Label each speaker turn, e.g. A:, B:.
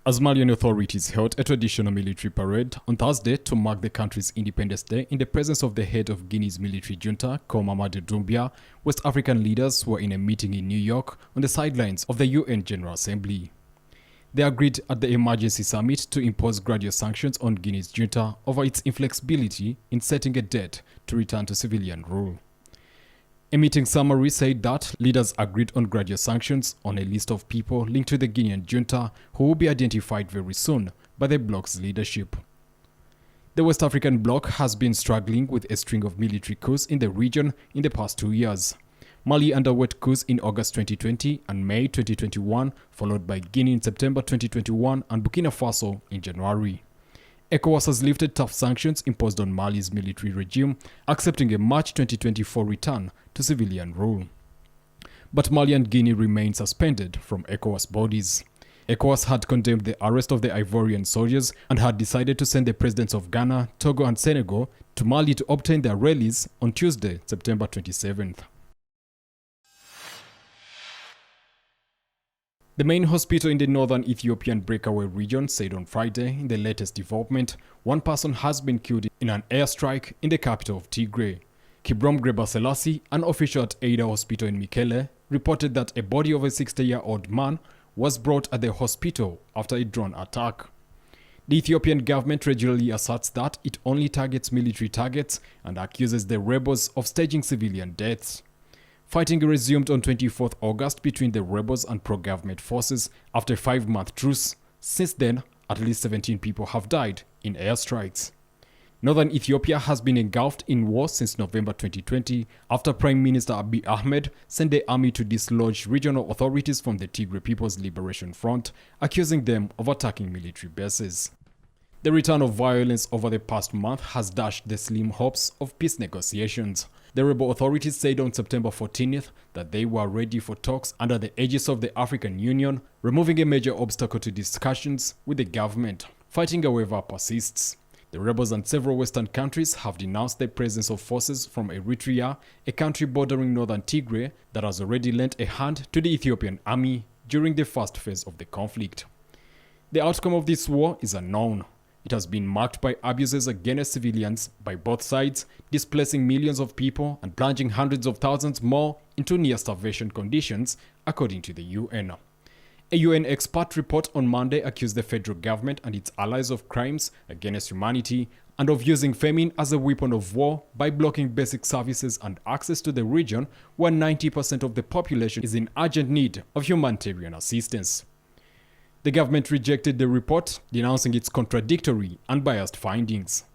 A: As Malian authorities held a traditional military parade on Thursday to mark the country's Independence Day in the presence of the head of Guinea's military junta, Mamadou Doumbia, West African leaders were in a meeting in New York on the sidelines of the UN General Assembly. They agreed at the emergency summit to impose gradual sanctions on Guinea's junta over its inflexibility in setting a date to return to civilian rule. A meeting summary said that leaders agreed on gradual sanctions on a list of people linked to the Guinean junta who will be identified very soon by the bloc's leadership. The West African bloc has been struggling with a string of military coups in the region in the past 2 years. Mali underwent coups in August 2020 and May 2021, followed by Guinea in September 2021 and Burkina Faso in January. ECOWAS has lifted tough sanctions imposed on Mali's military regime, accepting a March 2024 return to civilian rule. But Mali and Guinea remain suspended from ECOWAS bodies. ECOWAS had condemned the arrest of the Ivorian soldiers and had decided to send the presidents of Ghana, Togo and Senegal to Mali to obtain their release on Tuesday, September 27th. The main hospital in the northern Ethiopian breakaway region said on Friday, in the latest development, one person has been killed in an airstrike in the capital of Tigray. Kibrom Grebaselassie, an official at Ada Hospital in Mekelle, reported that a body of a 60-year-old man was brought at the hospital after a drone attack. The Ethiopian government regularly asserts that it only targets military targets and accuses the rebels of staging civilian deaths. Fighting resumed on 24th August between the rebels and pro-government forces after a 5-month truce. Since then, at least 17 people have died in airstrikes. Northern Ethiopia has been engulfed in war since November 2020 after Prime Minister Abiy Ahmed sent the army to dislodge regional authorities from the Tigray People's Liberation Front, accusing them of attacking military bases. The return of violence over the past month has dashed the slim hopes of peace negotiations. The rebel authorities said on September 14th that they were ready for talks under the aegis of the African Union, removing a major obstacle to discussions with the government. Fighting, however, persists. The rebels and several Western countries have denounced the presence of forces from Eritrea, a country bordering northern Tigray that has already lent a hand to the Ethiopian army during the first phase of the conflict. The outcome of this war is unknown. It has been marked by abuses against civilians by both sides, displacing millions of people and plunging hundreds of thousands more into near-starvation conditions, according to the UN. A UN expert report on Monday accused the federal government and its allies of crimes against humanity and of using famine as a weapon of war by blocking basic services and access to the region where 90% of the population is in urgent need of humanitarian assistance. The government rejected the report, denouncing its contradictory and biased findings.